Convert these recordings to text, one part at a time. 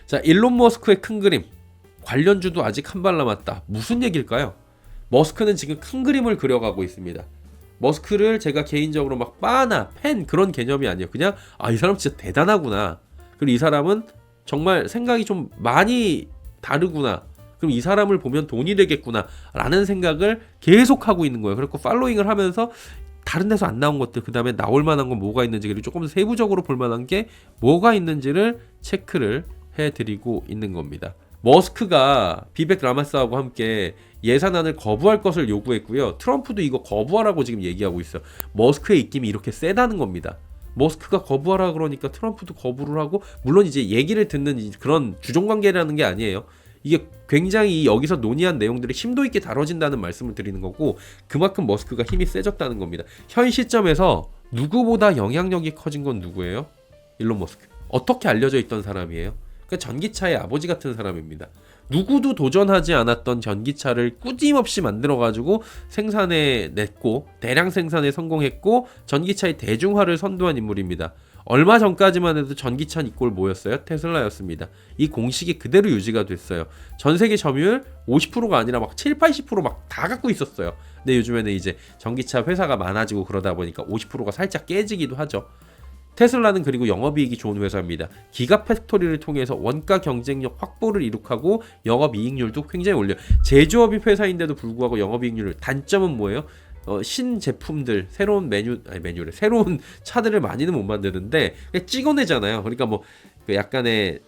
자, 일론 머스크의 큰 그림. 관련주도 아직 한 발 남았다. 무슨 얘기일까요? 머스크는 지금 큰 그림을 그려가고 있습니다. 머스크를 제가 개인적으로 막 빠나 팬 그런 개념이 아니에요. 그냥 이 사람 진짜 대단하구나. 그리고 이 사람은 정말 생각이 좀 많이 다르구나. 그럼 이 사람을 보면 돈이 되겠구나 라는 생각을 계속 하고 있는 거예요. 그리고 팔로잉을 하면서 다른 데서 안 나온 것들, 그 다음에 나올 만한 건 뭐가 있는지, 그리고 조금 세부적으로 볼 만한 게 뭐가 있는지를 체크를 해드리고 있는 겁니다. 머스크가 비백 라마스하고 함께 예산안을 거부할 것을 요구했고요. 트럼프도 이거 거부하라고 지금 얘기하고 있어요. 머스크의 입김이 이렇게 세다는 겁니다. 머스크가 거부하라 그러니까 트럼프도 거부를 하고, 물론 이제 얘기를 듣는 그런 주종관계라는 게 아니에요. 이게 굉장히 여기서 논의한 내용들이 심도 있게 다뤄진다는 말씀을 드리는 거고, 그만큼 머스크가 힘이 세졌다는 겁니다. 현 시점에서 누구보다 영향력이 커진 건 누구예요? 일론 머스크. 어떻게 알려져 있던 사람이에요? 그러니까 전기차의 아버지 같은 사람입니다. 누구도 도전하지 않았던 전기차를 꾸김없이 만들어가지고 생산해 냈고, 대량 생산에 성공했고, 전기차의 대중화를 선도한 인물입니다. 얼마 전까지만 해도 전기차 이꼴 뭐였어요? 테슬라였습니다. 이 공식이 그대로 유지가 됐어요. 전 세계 점유율 50%가 아니라 막 7, 80% 막 다 갖고 있었어요. 근데 요즘에는 이제 전기차 회사가 많아지고 그러다 보니까 50%가 살짝 깨지기도 하죠. 테슬라는 그리고 영업이익이 좋은 회사입니다. 기가팩토리를 통해서 원가 경쟁력 확보를 이룩하고 영업이익률도 굉장히 올려요. 제조업이 회사인데도 불구하고 영업이익률, 단점은 뭐예요? 신제품들, 새로운 메뉴를 새로운 차들을 많이는 못 만드는데 그냥 찍어내잖아요. 그러니까 뭐 약간의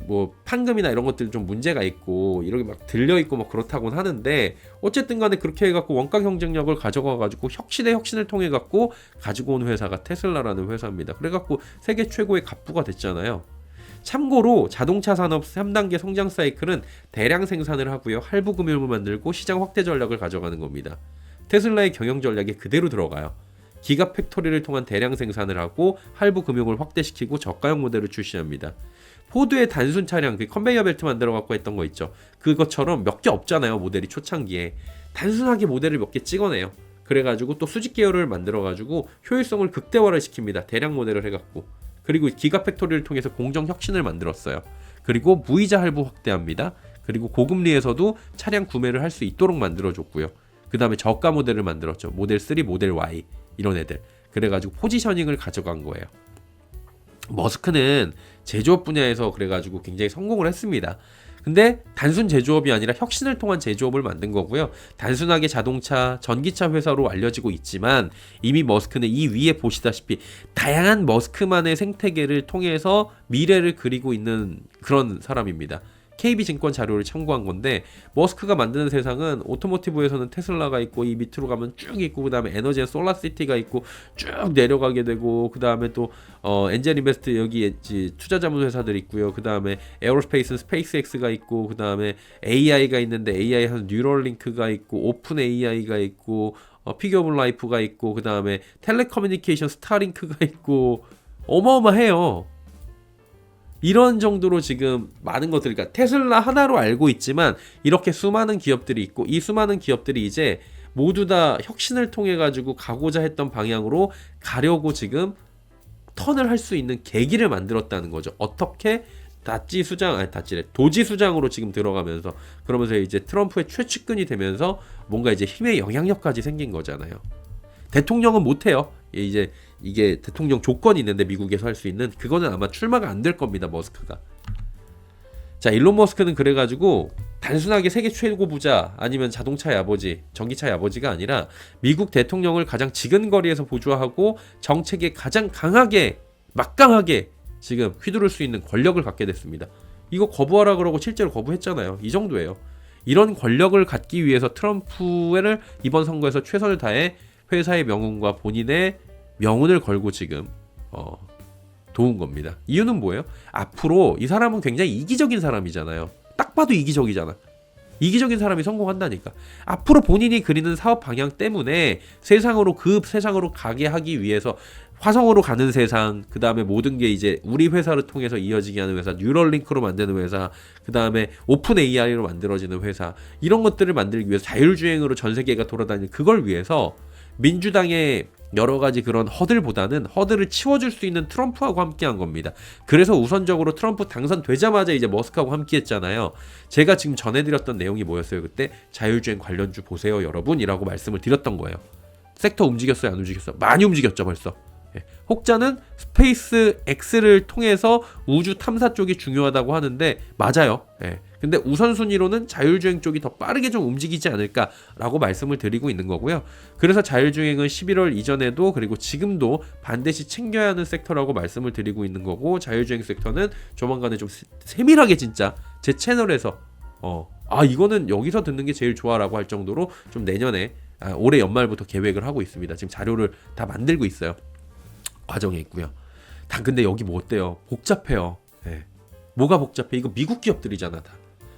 뭐 판금이나 이런 것들 좀 문제가 있고 이렇게 막 들려 있고 막 그렇다고는 하는데, 어쨌든 간에 그렇게 해갖고 원가 경쟁력을 가져가가지고 혁신을 통해 갖고 가지고 온 회사가 테슬라라는 회사입니다. 그래갖고 세계 최고의 갑부가 됐잖아요. 참고로 자동차 산업 3단계 성장 사이클은 대량 생산을 하고요, 할부 금융을 만들고 시장 확대 전략을 가져가는 겁니다. 테슬라의 경영 전략에 그대로 들어가요. 기가 팩토리를 통한 대량 생산을 하고 할부 금융을 확대시키고 저가형 모델을 출시합니다. 포드의 단순 차량, 그 컨베이어 벨트 만들어 갖고 했던 거 있죠. 그것처럼 몇 개 없잖아요, 모델이 초창기에. 단순하게 모델을 몇 개 찍어내요. 그래가지고 또 수직 계열을 만들어가지고 효율성을 극대화를 시킵니다. 대량 모델을 해갖고. 그리고 기가 팩토리를 통해서 공정 혁신을 만들었어요. 그리고 무이자 할부 확대합니다. 그리고 고금리에서도 차량 구매를 할 수 있도록 만들어줬고요. 그 다음에 저가 모델을 만들었죠. 모델 3, 모델 Y 이런 애들. 그래가지고 포지셔닝을 가져간 거예요. 머스크는 제조업 분야에서 그래가지고 굉장히 성공을 했습니다. 근데 단순 제조업이 아니라 혁신을 통한 제조업을 만든 거고요. 단순하게 자동차, 전기차 회사로 알려지고 있지만 이미 머스크는 이 위에 보시다시피 다양한 머스크만의 생태계를 통해서 미래를 그리고 있는 그런 사람입니다. KB증권 자료를 참고한 건데, 머스크가 만드는 세상은 오토모티브에서는 테슬라가 있고, 이 밑으로 가면 쭉 있고, 그 다음에 에너지엔 솔라시티가 있고 쭉 내려가게 되고, 그 다음에 또 엔젤 인베스트 여기 투자자문 회사들 있고요. 그 다음에 에어로스페이스는 스페이스X가 있고, 그 다음에 AI가 있는데 AI에서 뉴럴링크가 있고, 오픈 AI가 있고, 피규어 오브 라이프가 있고, 그 다음에 텔레커뮤니케이션 스타링크가 있고, 어마어마해요. 이런 정도로 지금 많은 것들, 그러니까 테슬라 하나로 알고 있지만 이렇게 수많은 기업들이 있고, 이 수많은 기업들이 이제 모두 다 혁신을 통해 가지고 가고자 했던 방향으로 가려고 지금 턴을 할 수 있는 계기를 만들었다는 거죠. 어떻게? 도지 수장으로 지금 들어가면서, 그러면서 이제 트럼프의 최측근이 되면서 뭔가 이제 힘의 영향력까지 생긴 거잖아요. 대통령은 못해요. 이제 이게 대통령 조건이 있는데 미국에서 할 수 있는, 그거는 아마 출마가 안 될 겁니다, 머스크가. 자, 일론 머스크는 그래가지고 단순하게 세계 최고 부자 아니면 자동차의 아버지, 전기차의 아버지가 아니라 미국 대통령을 가장 지근거리에서 보좌하고 정책에 가장 강하게, 막강하게 지금 휘두를 수 있는 권력을 갖게 됐습니다. 이거 거부하라 그러고 실제로 거부했잖아요. 이 정도예요. 이런 권력을 갖기 위해서 트럼프를 이번 선거에서 최선을 다해 회사의 명운과 본인의 명운을 걸고 지금 도운 겁니다. 이유는 뭐예요? 앞으로 이 사람은 굉장히 이기적인 사람이잖아요. 딱 봐도 이기적이잖아. 이기적인 사람이 성공한다니까. 앞으로 본인이 그리는 사업 방향 때문에 그 세상으로 가게 하기 위해서 화성으로 가는 세상, 그 다음에 모든 게 이제 우리 회사를 통해서 이어지게 하는 회사, 뉴럴링크로 만드는 회사, 그 다음에 오픈 AI로 만들어지는 회사, 이런 것들을 만들기 위해서 자율주행으로 전 세계가 돌아다니는, 그걸 위해서 민주당의 여러 가지 그런 허들보다는 허들을 치워줄 수 있는 트럼프하고 함께한 겁니다. 그래서 우선적으로 트럼프 당선되자마자 이제 머스크하고 함께했잖아요. 제가 지금 전해드렸던 내용이 뭐였어요? 그때 자율주행 관련주 보세요 여러분이라고 말씀을 드렸던 거예요. 섹터 움직였어요 안 움직였어요? 많이 움직였죠 벌써. 혹자는 스페이스 X를 통해서 우주 탐사 쪽이 중요하다고 하는데 맞아요. 근데 우선순위로는 자율주행 쪽이 더 빠르게 좀 움직이지 않을까라고 말씀을 드리고 있는 거고요. 그래서 자율주행은 11월 이전에도 그리고 지금도 반드시 챙겨야 하는 섹터라고 말씀을 드리고 있는 거고, 자율주행 섹터는 조만간에 좀 세밀하게 진짜 제 채널에서 이거는 여기서 듣는 게 제일 좋아라고 할 정도로 좀 내년에 올해 연말부터 계획을 하고 있습니다. 지금 자료를 다 만들고 있어요. 과정에 있고요. 근데 여기 뭐 어때요? 복잡해요. 뭐가 복잡해? 이거 미국 기업들이잖아 다.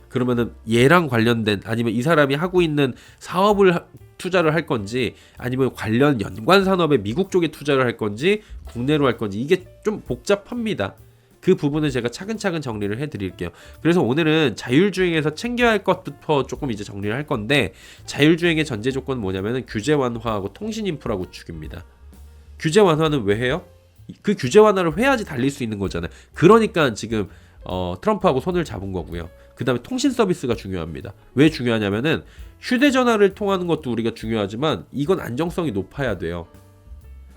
그러면은 얘랑 관련된 아니면 이 사람이 하고 있는 사업을 투자를 할 건지 아니면 관련 연관 산업에 미국 쪽에 투자를 할 건지 국내로 할 건지 이게 좀 복잡합니다. 그 부분은 제가 차근차근 정리를 해드릴게요. 그래서 오늘은 자율주행에서 챙겨야 할 것부터 조금 이제 정리를 할 건데, 자율주행의 전제 조건은 뭐냐면은 규제 완화하고 통신 인프라 구축입니다. 규제 완화는 왜 해요? 그 규제 완화를 해야지 달릴 수 있는 거잖아요. 그러니까 지금 트럼프하고 손을 잡은 거고요. 그 다음에 통신 서비스가 중요합니다. 왜 중요하냐면은 휴대전화를 통하는 것도 우리가 중요하지만 이건 안정성이 높아야 돼요.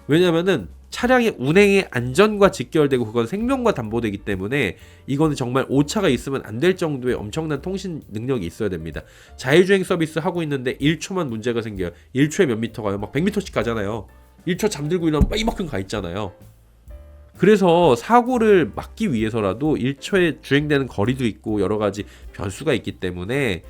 왜냐면은 차량의 운행의 안전과 직결되고 그건 생명과 담보되기 때문에 이거는 정말 오차가 있으면 안 될 정도의 엄청난 통신 능력이 있어야 됩니다. 자율주행 서비스 하고 있는데 1초만 문제가 생겨요. 1초에 몇 미터 가요? 막 100m씩 가잖아요. 1초 잠들고 일어나면 막 이만큼 가 있잖아요. 그래서 사고를 막기 위해서라도 1초에 주행되는 거리도 있고 여러 가지 변수가 있기 때문에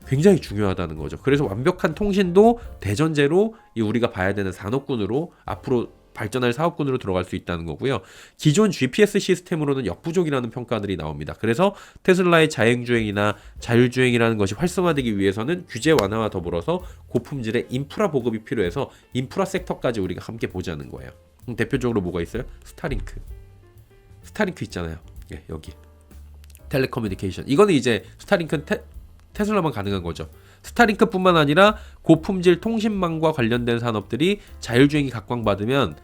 굉장히 중요하다는 거죠. 그래서 완벽한 통신도 대전제로 우리가 봐야 되는 산업군으로 앞으로 발전할 사업군으로 들어갈 수 있다는 거고요. 기존 GPS 시스템으로는 역부족이라는 평가들이 나옵니다. 그래서 테슬라의 자율주행이나 자율주행이라는 것이 활성화되기 위해서는 규제 완화와 더불어서 고품질의 인프라 보급이 필요해서 인프라 섹터까지 우리가 함께 보자는 거예요. 대표적으로 뭐가 있어요? 스타링크 있잖아요. 여기 텔레커뮤니케이션. 이거는 이제 스타링크는 테슬라만 가능한 거죠. 스타링크뿐만 아니라 고품질 통신망과 관련된 산업들이 자율주행이 각광받으면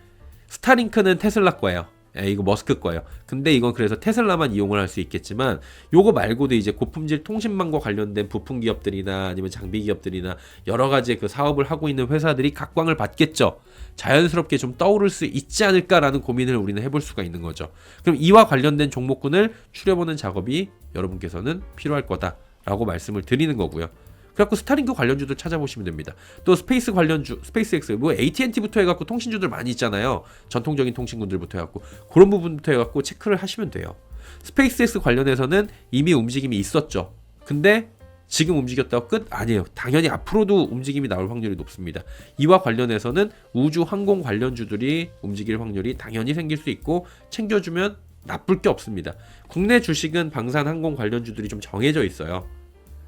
스타링크는 테슬라 거예요. 이거 머스크 거예요. 근데 이건 그래서 테슬라만 이용을 할 수 있겠지만 요거 말고도 이제 고품질 통신망과 관련된 부품 기업들이나 아니면 장비 기업들이나 여러 가지의 그 사업을 하고 있는 회사들이 각광을 받겠죠. 자연스럽게 좀 떠오를 수 있지 않을까라는 고민을 우리는 해볼 수가 있는 거죠. 그럼 이와 관련된 종목군을 추려보는 작업이 여러분께서는 필요할 거다라고 말씀을 드리는 거고요. 그래갖고 스타링크 관련주도 찾아보시면 됩니다. 또 스페이스 관련주, 스페이스X, 뭐 AT&T부터 해갖고 통신주들 많이 있잖아요. 전통적인 통신군들부터 해갖고 그런 부분부터 해갖고 체크를 하시면 돼요. 스페이스X 관련해서는 이미 움직임이 있었죠. 근데 지금 움직였다고 끝? 아니에요. 당연히 앞으로도 움직임이 나올 확률이 높습니다. 이와 관련해서는 우주 항공 관련주들이 움직일 확률이 당연히 생길 수 있고 챙겨주면 나쁠 게 없습니다. 국내 주식은 방산 항공 관련주들이 좀 정해져 있어요.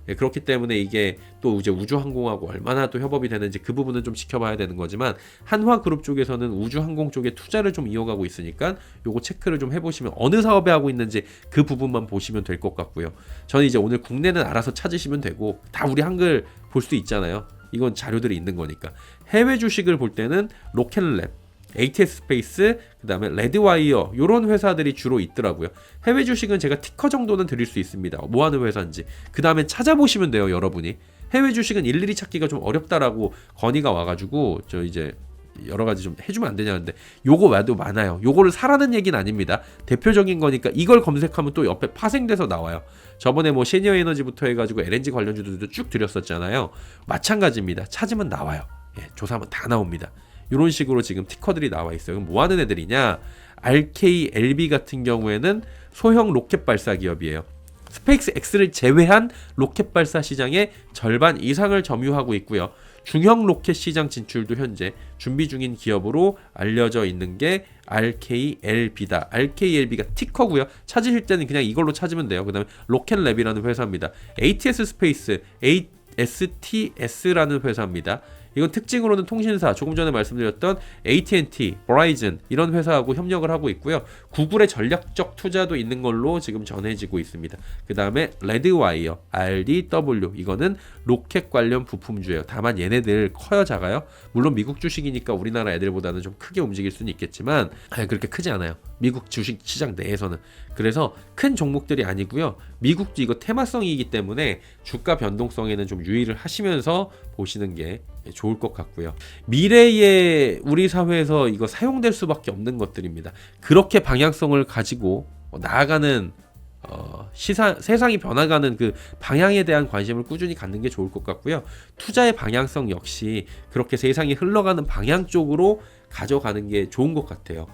그렇기 때문에 이게 또 이제 우주항공하고 얼마나 또 협업이 되는지 그 부분은 좀 지켜봐야 되는 거지만 한화그룹 쪽에서는 우주항공 쪽에 투자를 좀 이어가고 있으니까 요거 체크를 좀 해보시면 어느 사업에 하고 있는지 그 부분만 보시면 될 것 같고요. 저는 이제 오늘 국내는 알아서 찾으시면 되고 다 우리 한글 볼 수 있잖아요. 이건 자료들이 있는 거니까. 해외 주식을 볼 때는 로켓랩, ATS 스페이스, 그 다음에 레드와이어 이런 회사들이 주로 있더라고요. 해외 주식은 제가 티커 정도는 드릴 수 있습니다. 뭐 하는 회사인지. 그 다음에 찾아보시면 돼요, 여러분이. 해외 주식은 일일이 찾기가 좀 어렵다라고 건의가 와가지고 저 이제 여러 가지 좀 해주면 안 되냐는데 요거 와도 많아요. 요거를 사라는 얘기는 아닙니다. 대표적인 거니까 이걸 검색하면 또 옆에 파생돼서 나와요. 저번에 뭐 시니어 에너지부터 해가지고 LNG 관련주들도 쭉 드렸었잖아요. 마찬가지입니다. 찾으면 나와요. 조사하면 다 나옵니다. 이런 식으로 지금 티커들이 나와 있어요. 그럼 뭐 하는 애들이냐? RKLB 같은 경우에는 소형 로켓 발사 기업이에요. 스페이스 X를 제외한 로켓 발사 시장의 절반 이상을 점유하고 있고요. 중형 로켓 시장 진출도 현재 준비 중인 기업으로 알려져 있는 게 RKLB다. RKLB가 티커고요. 찾으실 때는 그냥 이걸로 찾으면 돼요. 그 다음에 로켓랩이라는 회사입니다. ATS 스페이스, STS라는 회사입니다. 이건 특징으로는 통신사, 조금 전에 말씀드렸던 AT&T, 버라이즌 이런 회사하고 협력을 하고 있고요. 구글의 전략적 투자도 있는 걸로 지금 전해지고 있습니다. 그 다음에 레드와이어, RDW 이거는 로켓 관련 부품주예요. 다만 얘네들 커요, 작아요? 물론 미국 주식이니까 우리나라 애들보다는 좀 크게 움직일 수는 있겠지만 그렇게 크지 않아요. 미국 주식 시장 내에서는. 그래서 큰 종목들이 아니고요. 미국도 이거 테마성이기 때문에 주가 변동성에는 좀 유의를 하시면서 보시는 게 좋을 것 같고요. 미래에 우리 사회에서 이거 사용될 수밖에 없는 것들입니다. 그렇게 방향성을 가지고 나아가는 세상이 변화가는 그 방향에 대한 관심을 꾸준히 갖는 게 좋을 것 같고요. 투자의 방향성 역시 그렇게 세상이 흘러가는 방향 쪽으로 가져가는 게 좋은 것 같아요.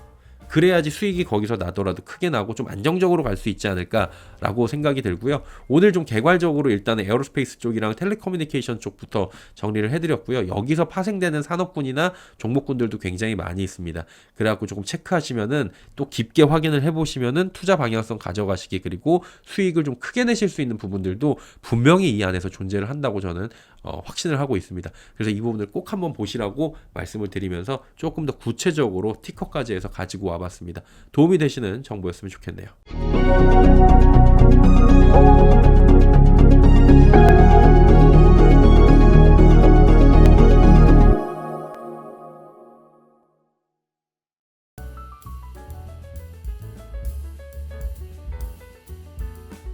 그래야지 수익이 거기서 나더라도 크게 나고 좀 안정적으로 갈 수 있지 않을까라고 생각이 들고요. 오늘 좀 개괄적으로 일단은 에어로스페이스 쪽이랑 텔레커뮤니케이션 쪽부터 정리를 해드렸고요. 여기서 파생되는 산업군이나 종목군들도 굉장히 많이 있습니다. 그래갖고 조금 체크하시면은 또 깊게 확인을 해보시면은 투자 방향성 가져가시기, 그리고 수익을 좀 크게 내실 수 있는 부분들도 분명히 이 안에서 존재를 한다고 저는 확신을 하고 있습니다. 그래서 이 부분을 꼭 한번 보시라고 말씀을 드리면서 조금 더 구체적으로 티커까지 해서 가지고 와봤습니다. 도움이 되시는 정보였으면 좋겠네요.